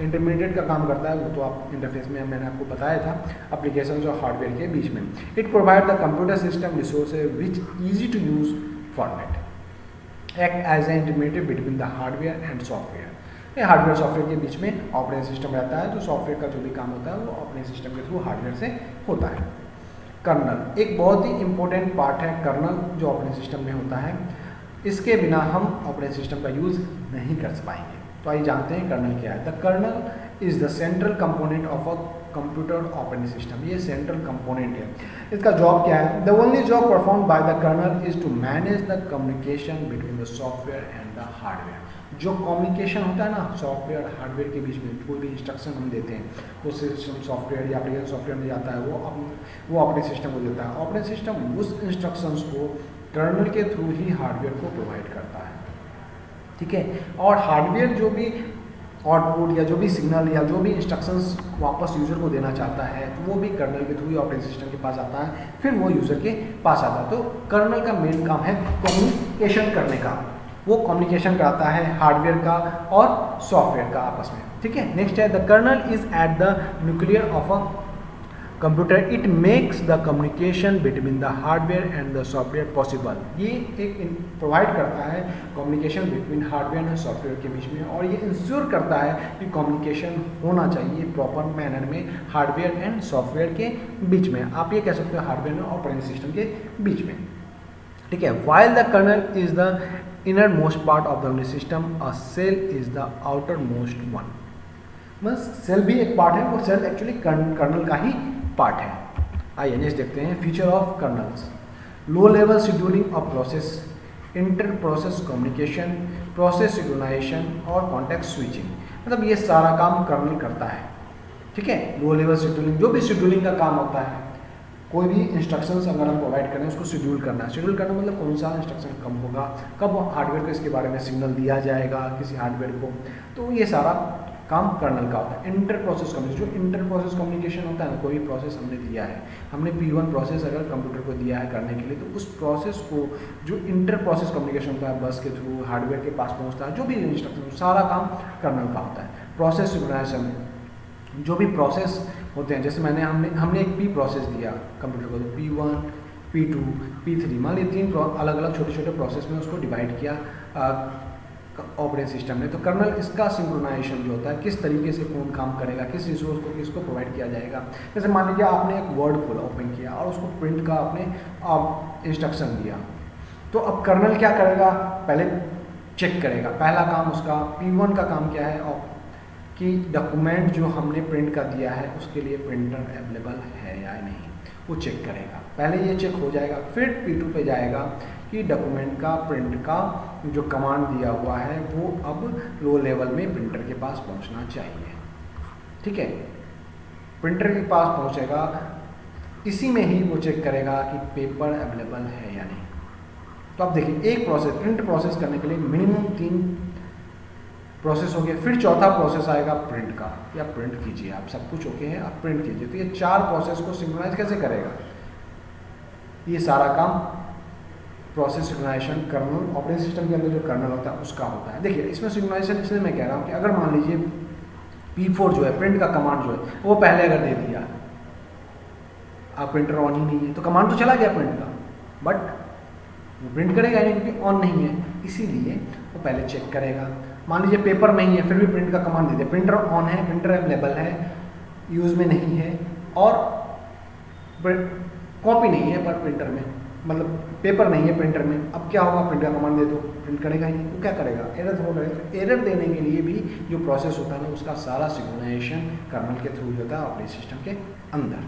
intermediate का काम करता है, वो तो आप इंटरफेस में मैंने आपको बताया था, एप्लीकेशंस और हार्डवेयर के बीच में। It provide the computer system resources which easy to use format. Act as an intermediate between the hardware and software. ये हार्डवेयर सॉफ्टवेयर के बीच में ऑपरेटिंग सिस्टम रहता है, तो सॉफ्टवेयर का जो भी काम होता है वो ऑपरेटिंग सिस्टम के थ्रू हार्डवेयर से होता है। कर्नल एक बहुत ही इंपॉर्टेंट पार्ट है, कर्नल जो ऑपरेटिंग सिस्टम में होता है, इसके बिना हम ऑपरेटिंग सिस्टम का यूज़ नहीं कर पाएंगे। तो आइए जानते हैं कर्नल क्या है। The kernel is the central component of a computer operating system. ये सेंट्रल कंपोनेंट है। इसका जॉब क्या है? The only job perform by the kernel is to manage the communication between the software and the hardware. जो communication होता है ना software और हार्डवेयर के बीच में, कोई भी इंस्ट्रक्शन हम देते हैं वो सिस्टम सॉफ्टवेयर या एप्लीकेशन सॉफ्टवेयर में जाता है, वो ऑपरेटिंग सिस्टम को देता है। ऑपरेटिंग सिस्टम उस इंस्ट्रक्शंस को कर्नल के थ्रू ही हार्डवेयर को प्रोवाइड करता है, ठीक है। और हार्डवेयर जो भी आउटपुट या जो भी सिग्नल या जो भी इंस्ट्रक्शंस वापस यूज़र को देना चाहता है, तो वो भी कर्नल के थ्रू ही ऑपरेटिंग सिस्टम के पास आता है, फिर वो यूज़र के पास आता है। तो कर्नल का मेन काम है कम्युनिकेशन करने का। वो कम्युनिकेशन कराता है हार्डवेयर का और सॉफ्टवेयर का आपस में, ठीक है। नेक्स्ट है the kernel is at the nuclear of a computer. It makes the communication between the hardware and the software possible. ये एक प्रोवाइड करता है कम्युनिकेशन बिटवीन हार्डवेयर और सॉफ्टवेयर के बीच में, और ये इंश्योर करता है कि कम्युनिकेशन होना चाहिए प्रॉपर मैनर में हार्डवेयर एंड सॉफ्टवेयर के बीच में। आप ये कह सकते हो हार्डवेयर और ऑपरेटिंग सिस्टम के बीच में, ठीक है। While the kernel is the inner most part of the system, a shell is the outer most one. बस सेल भी एक पार्ट है, वो सेल एक्चुअली कर्नल का ही पार्ट है। आइए नेक्स्ट देखते हैं feature of kernels. Low level scheduling of process, inter process communication, process synchronisation और कॉन्टेक्स्ट स्विचिंग। मतलब ये सारा काम कर्नल करता है, ठीक है। लो लेवल शेड्यूलिंग, जो भी शेड्यूलिंग का काम होता है, कोई भी इंस्ट्रक्शंस अगर हम प्रोवाइड करें उसको शेड्यूल करना है। शेड्यूल करना मतलब कौन सा इंस्ट्रक्शन कब होगा, कब हार्डवेयर को इसके बारे में सिग्नल दिया जाएगा किसी हार्डवेयर को, तो ये सारा काम कर्नल का होता है। इंटर प्रोसेस कम्युनिकेशन, जो इंटर प्रोसेस कम्युनिकेशन होता है ना, कोई प्रोसेस हमने दिया है, हमने P1 प्रोसेस अगर कंप्यूटर को दिया है करने के लिए, तो उस प्रोसेस को जो इंटर प्रोसेस कम्युनिकेशन होता है बस के थ्रू हार्डवेयर के पास पहुँचता है, जो भी इंस्ट्रक्शन सारा काम कर्नल का होता है। प्रोसेस सिंक्रोनाइजेशन, जो भी प्रोसेस होते हैं, जैसे हमने एक P प्रोसेस दिया कंप्यूटर को, तो P1, P2, P3, मान लीजिए 3 अलग अलग छोटे छोटे प्रोसेस में उसको डिवाइड किया ऑपरेटिंग सिस्टम ने। तो कर्नल इसका सिंक्रोनाइजेशन जो होता है, किस तरीके से कौन काम करेगा, किस रिसोर्स को किसको प्रोवाइड किया जाएगा। जैसे मान लीजिए आपने एक वर्ड खोला, ओपन किया और उसको प्रिंट का आपने इंस्ट्रक्शन दिया, तो अब कर्नल क्या करेगा, पहले चेक करेगा। पहला काम उसका P1 का काम क्या है, और कि डॉक्यूमेंट जो हमने प्रिंट का दिया है उसके लिए प्रिंटर अवेलेबल है या नहीं, वो चेक करेगा। पहले ये चेक हो जाएगा, फिर P2 पे जाएगा कि डॉक्यूमेंट का प्रिंट का जो कमांड दिया हुआ है वो अब लो लेवल में प्रिंटर के पास पहुंचना चाहिए, ठीक है। प्रिंटर के पास पहुंचेगा, इसी में ही वो चेक करेगा कि पेपर अवेलेबल है या नहीं। तो अब देखिए, एक प्रोसेस प्रिंट प्रोसेस करने के लिए मिनिमम 3 प्रोसेस हो गया, फिर चौथा प्रोसेस आएगा प्रिंट का, या प्रिंट कीजिए, आप सब कुछ ओके है, आप प्रिंट कीजिए। तो ये 4 प्रोसेस को सिंक्रोनाइज कैसे करेगा, ये सारा काम process synchronisation kernel, operating system के अंदर जो कर्नल होता है उसका होता है। देखिए इसमें सिंक्रोनाइजेशन इसलिए मैं कह रहा हूँ कि अगर मान लीजिए P4 जो है प्रिंट का कमांड जो है वो पहले अगर दे दिया, आप प्रिंटर ऑन ही नहीं है, तो कमांड तो चला गया प्रिंट का, बट वो प्रिंट करेगा नहीं क्योंकि ऑन नहीं है, इसीलिए वो पहले चेक करेगा। मान लीजिए पेपर नहीं है, फिर भी प्रिंट का command they they, printer on है, प्रिंटर अवेलेबल है, यूज़ में नहीं है, और कॉपी नहीं है पर प्रिंटर में, मतलब पेपर नहीं है प्रिंटर में, अब क्या होगा, प्रिंट का कमांड दे दो, प्रिंट करेगा ही नहीं, तो क्या करेगा, एरर थ्रो करेगा। तो एरर देने के लिए भी जो प्रोसेस होता है ना, उसका सारा सिंक्रोनाइजेशन कर्नल के थ्रू होता है ऑपरेटिंग सिस्टम के अंदर,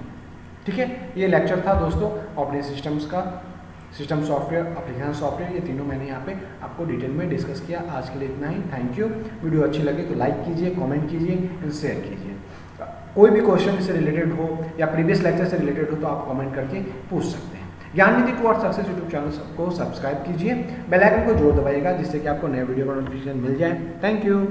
ठीक है। ये लेक्चर था दोस्तों ऑपरेटिंग सिस्टम्स का, सिस्टम सॉफ्टवेयर, एप्लीकेशन सॉफ्टवेयर, ये तीनों मैंने यहाँ पे आपको डिटेल में डिस्कस किया। आज के लिए इतना ही, थैंक यू। वीडियो अच्छी लगे तो लाइक कीजिए, कमेंट कीजिए एंड शेयर कीजिए। कोई भी क्वेश्चन इससे रिलेटेड हो या प्रीवियस लेक्चर से रिलेटेड हो तो आप कमेंट करके पूछ सकते हैं। ज्ञान निधि टुवर्ड्स सक्सेस यूट्यूब चैनल को सब्सक्राइब कीजिए, बेल आइकन को जोर दबाइएगा जिससे कि आपको नए वीडियो का नोटिफिकेशन मिल जाए। Thank you.